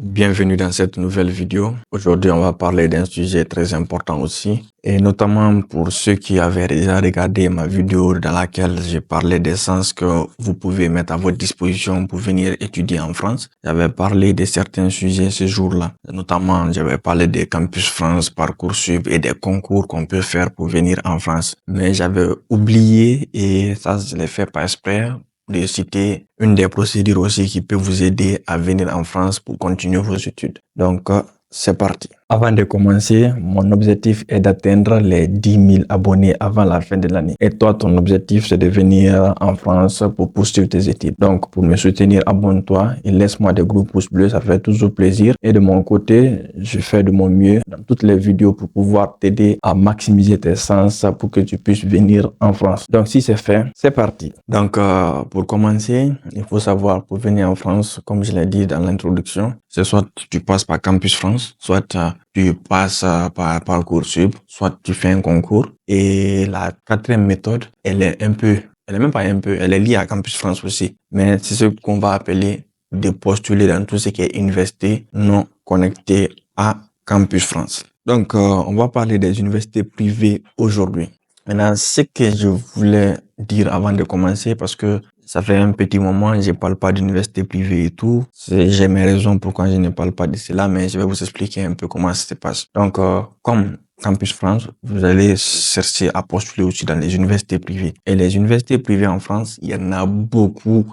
Bienvenue dans cette nouvelle vidéo. Aujourd'hui, on va parler d'un sujet très important aussi, et notamment pour ceux qui avaient déjà regardé ma vidéo dans laquelle j'ai parlé des sens que vous pouvez mettre à votre disposition pour venir étudier en France. J'avais parlé de certains sujets ce jour-là. Notamment, j'avais parlé des Campus France, Parcoursup et des concours qu'on peut faire pour venir en France. Mais j'avais oublié, et ça, je l'ai fait pas exprès, de citer une des procédures aussi qui peut vous aider à venir en France pour continuer vos études. Donc, c'est parti. Avant de commencer, mon objectif est d'atteindre les 10 000 abonnés avant la fin de l'année. Et toi, ton objectif, c'est de venir en France pour poursuivre tes études. Donc, pour me soutenir, abonne-toi et laisse-moi des gros pouces bleus, ça fait toujours plaisir. Et de mon côté, je fais de mon mieux dans toutes les vidéos pour pouvoir t'aider à maximiser tes chances pour que tu puisses venir en France. Donc, si c'est fait, c'est parti. Donc, pour commencer, il faut savoir, pour venir en France, comme je l'ai dit dans l'introduction, c'est soit tu passes par Campus France, soit tu passes par Parcoursup, soit tu fais un concours. Et la quatrième méthode, elle est même pas un peu, elle est liée à Campus France aussi. Mais c'est ce qu'on va appeler de postuler dans tout ce qui est université non connectée à Campus France. Donc, on va parler des universités privées aujourd'hui. Maintenant, ce que je voulais dire avant de commencer, parce que ça fait un petit moment, je parle pas d'université privée et tout. J'ai mes raisons pourquoi je ne parle pas de cela, mais je vais vous expliquer un peu comment ça se passe. Donc, comme Campus France, vous allez chercher à postuler aussi dans les universités privées. Et les universités privées en France, il y en a beaucoup.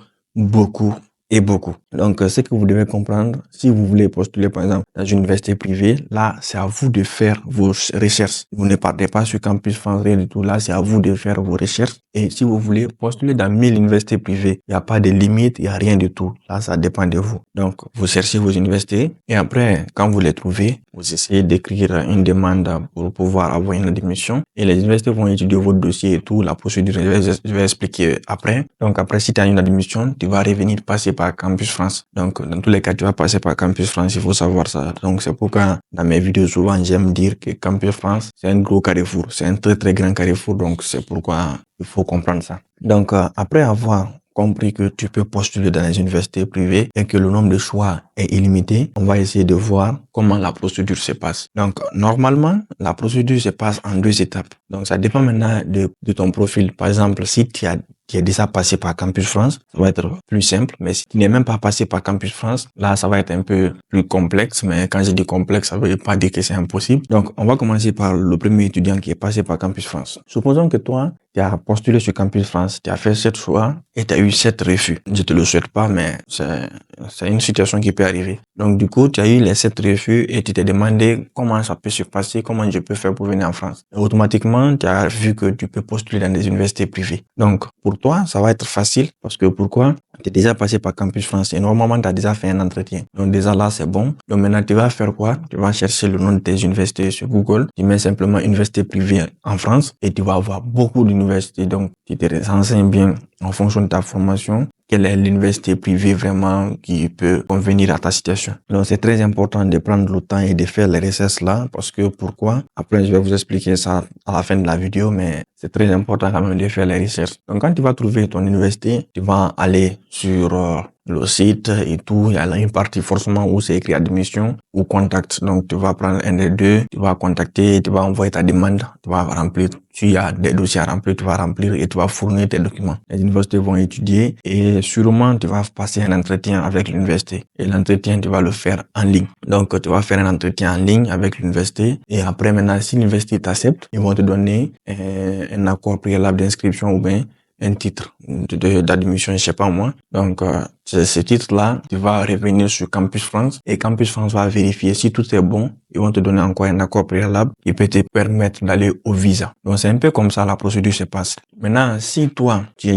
Donc, ce que vous devez comprendre, si vous voulez postuler, par exemple, dans une université privée, là, c'est à vous de faire vos recherches. Vous ne partez pas sur Campus France, rien du tout. Là, c'est à vous de faire vos recherches. Et si vous voulez postuler dans 1000 universités privées, il n'y a pas de limite, il n'y a rien du tout. Là, ça dépend de vous. Donc, vous cherchez vos universités et après, quand vous les trouvez, vous essayez d'écrire une demande pour pouvoir avoir une admission. Et les universités vont étudier votre dossier et tout, la procédure, je vais expliquer après. Donc, après, si tu as une admission, tu vas revenir passer par Campus France. Donc, dans tous les cas, tu vas passer par Campus France, il faut savoir ça. Donc, c'est pourquoi dans mes vidéos, souvent, j'aime dire que Campus France, c'est un gros carrefour. C'est un très, très grand carrefour. Donc, c'est pourquoi il faut comprendre ça. Donc, après avoir compris que tu peux postuler dans les universités privées et que le nombre de choix est illimité, on va essayer de voir comment la procédure se passe. Donc, normalement, la procédure se passe en 2 étapes. Donc, ça dépend maintenant de ton profil. Par exemple, si tu es déjà passé par Campus France, ça va être plus simple. Mais si tu n'es même pas passé par Campus France, là, ça va être un peu plus complexe. Mais quand je dis complexe, ça veut pas dire que c'est impossible. Donc, on va commencer par le premier étudiant qui est passé par Campus France. Supposons que toi, tu as postulé sur Campus France, tu as fait 7 choix et tu as eu 7 refus. Je te le souhaite pas, mais c'est une situation qui peut arriver. Donc, du coup, tu as eu les 7 refus et tu t'es demandé comment ça peut se passer, comment je peux faire pour venir en France. Et automatiquement, tu as vu que tu peux postuler dans des universités privées. Donc, pour toi, ça va être facile parce que pourquoi? Tu es déjà passé par Campus France et normalement, tu as déjà fait un entretien. Donc, déjà là, c'est bon. Donc, maintenant, tu vas faire quoi? Tu vas chercher le nom de tes universités sur Google. Tu mets simplement université privée en France et tu vas avoir beaucoup d'universités. Donc, tu te renseignes bien en fonction de ta formation. Quelle est l'université privée vraiment qui peut convenir à ta situation. Donc, c'est très important de prendre le temps et de faire les recherches là parce que pourquoi? Après, je vais vous expliquer ça à la fin de la vidéo, mais c'est très important quand même de faire les recherches. Donc, quand tu vas trouver ton université, tu vas aller sur le site et tout. Il y a une partie forcément où c'est écrit admission ou contact. Donc, tu vas prendre un des deux, tu vas contacter, tu vas envoyer ta demande, tu vas remplir. Tu as des dossiers à remplir, tu vas remplir et tu vas fournir tes documents. Les universités vont étudier et sûrement tu vas passer un entretien avec l'université. Et l'entretien, tu vas le faire en ligne. Donc, tu vas faire un entretien en ligne avec l'université et après maintenant, si l'université t'accepte, ils vont te donner un accord préalable d'inscription ou bien un titre d'admission, je sais pas moi. Donc, ce titre-là, tu vas revenir sur Campus France et Campus France va vérifier si tout est bon. Ils vont te donner encore un accord préalable qui peut te permettre d'aller au visa. Donc, c'est un peu comme ça la procédure se passe. Maintenant, si toi, tu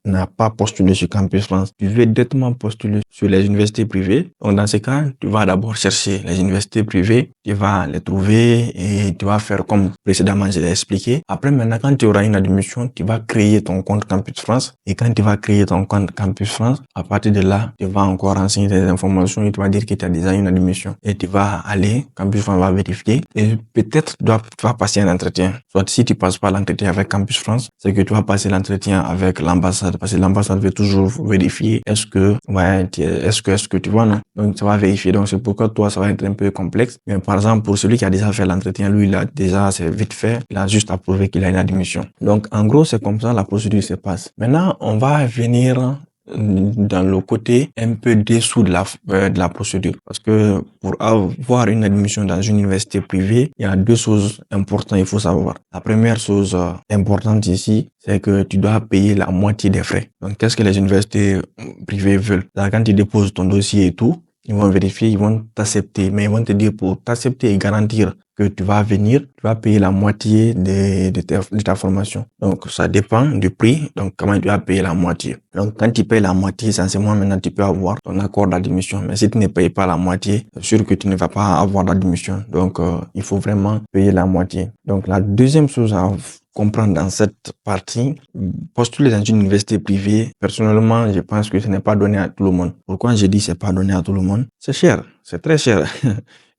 n'as pas postulé sur Campus France, tu veux directement postuler sur les universités privées. Donc, dans ce cas, tu vas d'abord chercher les universités privées, tu vas les trouver et tu vas faire comme précédemment je l'ai expliqué. Après, maintenant, quand tu auras une admission, tu vas créer ton compte Campus France et quand tu vas créer ton compte Campus France, à partir de là, tu vas encore renseigner des informations et tu vas dire que tu as déjà une admission. Et tu vas aller, Campus France va vérifier et peut-être tu vas passer un entretien. Soit si tu passes pas l'entretien avec Campus France, c'est que tu vas passer l'entretien avec l'ambassade parce que l'ambassade veut toujours vérifier est-ce que tu vois, non? Donc ça va vérifier. Donc c'est pourquoi toi, ça va être un peu complexe. Mais par exemple, pour celui qui a déjà fait l'entretien, lui, il a déjà, c'est vite fait. Il a juste à prouver qu'il a une admission. Donc en gros, c'est comme ça la procédure se passe. Maintenant, on va venir dans le côté un peu dessous de la procédure. Parce que pour avoir une admission dans une université privée, il y a deux choses importantes, il faut savoir. La première chose importante ici, c'est que tu dois payer la moitié des frais. Donc, qu'est-ce que les universités privées veulent? Quand tu déposes ton dossier et tout, ils vont vérifier, ils vont t'accepter, mais ils vont te dire pour t'accepter et garantir que tu vas venir, tu vas payer la moitié de ta formation. Donc, ça dépend du prix. Donc, comment tu vas payer la moitié. Donc, quand tu payes la moitié, essentiellement, maintenant, tu peux avoir ton accord d'admission. Mais si tu ne payes pas la moitié, c'est sûr que tu ne vas pas avoir d'admission. Donc, il faut vraiment payer la moitié. Donc, la deuxième chose à comprendre dans cette partie, postuler dans une université privée, personnellement, je pense que ce n'est pas donné à tout le monde. Pourquoi je dis c'est pas donné à tout le monde? C'est cher, c'est très cher.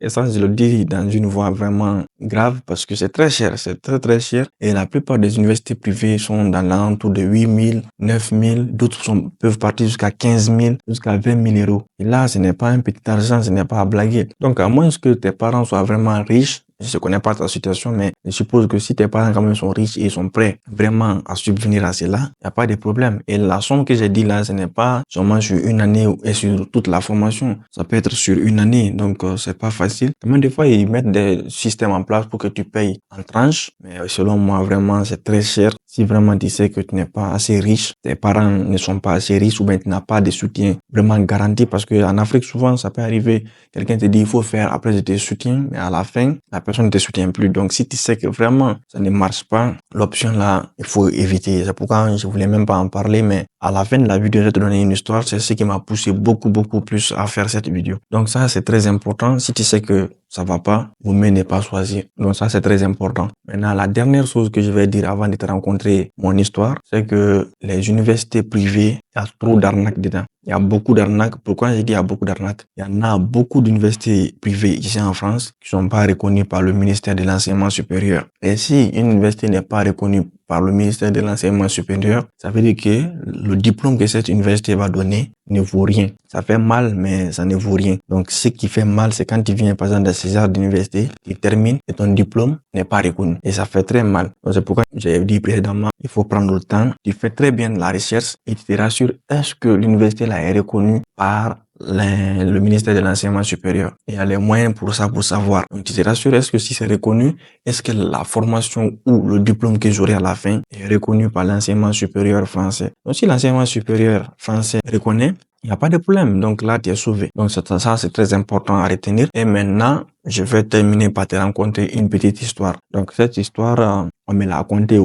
Et ça, je le dis dans une voix vraiment grave parce que c'est très cher, c'est très très cher. Et la plupart des universités privées sont dans l'entour de 8 000, 9 000, d'autres peuvent partir jusqu'à 15 000, jusqu'à 20 000 euros. Et là, ce n'est pas un petit argent, ce n'est pas à blaguer. Donc, à moins que tes parents soient vraiment riches, je ne connais pas ta situation, mais je suppose que si tes parents quand même sont riches et sont prêts vraiment à subvenir à cela, il n'y a pas de problème. Et la somme que j'ai dit là, ce n'est pas seulement sur une année et sur toute la formation. Ça peut être sur une année, donc c'est pas facile. Même des fois, ils mettent des systèmes en place pour que tu payes en tranches, mais selon moi, vraiment, c'est très cher. Si vraiment tu sais que tu n'es pas assez riche, tes parents ne sont pas assez riches ou bien tu n'as pas de soutien vraiment garanti parce que en Afrique, souvent, ça peut arriver, quelqu'un te dit il faut faire, après je te soutiens, mais à la fin, la personne ne te soutient plus. Donc, si tu sais que vraiment ça ne marche pas, l'option là, il faut éviter. C'est pourquoi je voulais même pas en parler, mais à la fin de la vidéo, je vais te donner une histoire. C'est ce qui m'a poussé beaucoup plus à faire cette vidéo. Donc, ça, c'est très important. Si tu sais que ça va pas, vaut mieux ne pas choisir. Donc ça, c'est très important. Maintenant, la dernière chose que je vais dire avant de te raconter mon histoire, c'est que les universités privées, il y a trop d'arnaques dedans. Il y a beaucoup d'arnaques. Pourquoi j'ai dit il y a beaucoup d'arnaques? Il y en a beaucoup d'universités privées ici en France qui sont pas reconnues par le ministère de l'enseignement supérieur. Et si une université n'est pas reconnue par le ministère de l'enseignement supérieur, ça veut dire que le diplôme que cette université va donner ne vaut rien. Ça fait mal, mais ça ne vaut rien. Donc, ce qui fait mal, c'est quand tu viens, par exemple, dans ces genres d'université, tu termines et ton diplôme n'est pas reconnu. Et ça fait très mal. Donc, c'est pourquoi j'ai dit précédemment, il faut prendre le temps. Tu fais très bien la recherche et tu te rassures, est-ce que l'université là est reconnue par le ministère de l'enseignement supérieur. Il y a les moyens pour ça, pour savoir. Donc, tu te rassures, est-ce que si c'est reconnu, est-ce que la formation ou le diplôme que j'aurai à la fin est reconnu par l'enseignement supérieur français? Donc, si l'enseignement supérieur français reconnaît, il n'y a pas de problème. Donc là, tu es sauvé. Donc ça, c'est très important à retenir. Et maintenant, je vais terminer par te raconter une petite histoire. Donc cette histoire, on me l'a racontée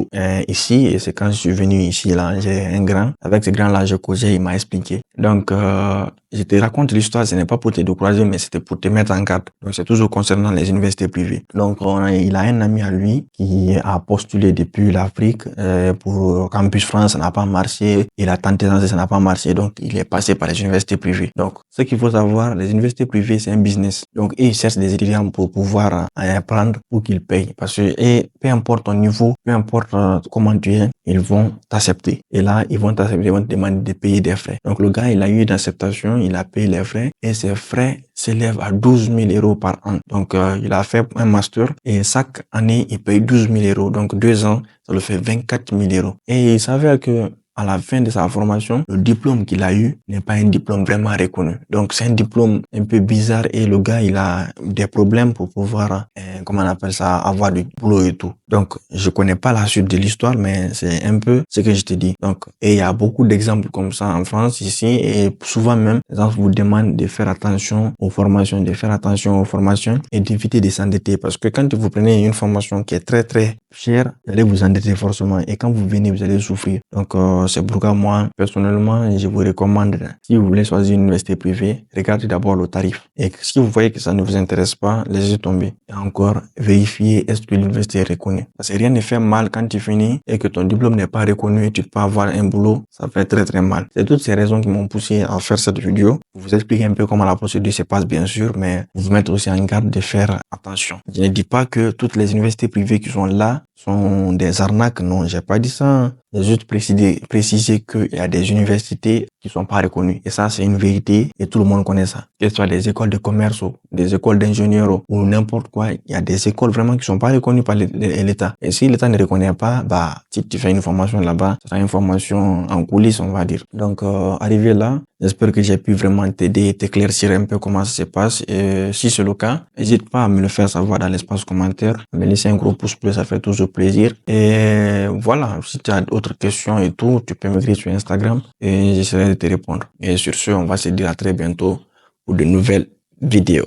ici et c'est quand je suis venu ici, là, j'ai un grand. Avec ce grand-là, je causais, il m'a expliqué. Donc, je te raconte l'histoire, ce n'est pas pour te décourager, mais c'était pour te mettre en garde. Donc c'est toujours concernant les universités privées. Donc il a un ami à lui qui a postulé depuis l'Afrique pour Campus France, ça n'a pas marché. Il a tenté, ça n'a pas marché. Donc il est passé par les universités privées. Donc ce qu'il faut savoir, les universités privées, c'est un business. Donc ils cherchent des étudiants pour pouvoir apprendre pour qu'ils payent. Parce que peu importe ton niveau, peu importe comment tu es, ils vont t'accepter. Et là, ils vont t'accepter, ils vont te demander de payer des frais. Donc le gars, il a eu une acceptation, il a payé les frais et ses frais s'élèvent à 12 000 euros par an. Donc il a fait un master et chaque année, il paye 12 000 euros. Donc 2 ans, ça le fait 24 000 euros. Et il s'avère que à la fin de sa formation, le diplôme qu'il a eu n'est pas un diplôme vraiment reconnu. Donc, c'est un diplôme un peu bizarre et le gars, il a des problèmes pour pouvoir, comment on appelle ça, avoir du boulot et tout. Donc, je connais pas la suite de l'histoire, mais c'est un peu ce que je te dis. Donc, et il y a beaucoup d'exemples comme ça en France, ici, et souvent même, les gens vous demandent de faire attention aux formations, et d'éviter de s'endetter parce que quand vous prenez une formation qui est très, très chère, vous allez vous endetter forcément et quand vous venez, vous allez souffrir. Donc, c'est pourquoi moi, personnellement, je vous recommande, si vous voulez choisir une université privée, regardez d'abord le tarif. Et si vous voyez que ça ne vous intéresse pas, laissez tomber. Et encore, d'abord vérifier est-ce que l'université est reconnue. Parce que rien ne fait mal quand tu finis et que ton diplôme n'est pas reconnu et tu peux avoir un boulot, ça fait très mal. C'est toutes ces raisons qui m'ont poussé à faire cette vidéo. Pour vous expliquer un peu comment la procédure se passe, bien sûr, mais vous mettre aussi en garde de faire attention. Je ne dis pas que toutes les universités privées qui sont là sont des arnaques, non, j'ai pas dit ça. J'ai juste précisé qu'il y a des universités qui sont pas reconnues. Et ça, c'est une vérité et tout le monde connaît ça. Que ce soit des écoles de commerce ou des écoles d'ingénieurs ou n'importe quoi, il y a des écoles vraiment qui sont pas reconnues par l'État. Et si l'État ne reconnaît pas, bah, si tu fais une formation là-bas, ça sera une formation en coulisses, on va dire. Donc, arrivé là, j'espère que j'ai pu vraiment t'aider et t'éclaircir un peu comment ça se passe. Et si c'est le cas, n'hésite pas à me le faire savoir dans l'espace commentaire. Me laisser un gros pouce bleu, ça fait toujours plaisir. Et voilà, si tu as d'autres questions et tout, tu peux m'écrire sur Instagram et j'essaierai de te répondre. Et sur ce, on va se dire à très bientôt pour de nouvelles vidéos.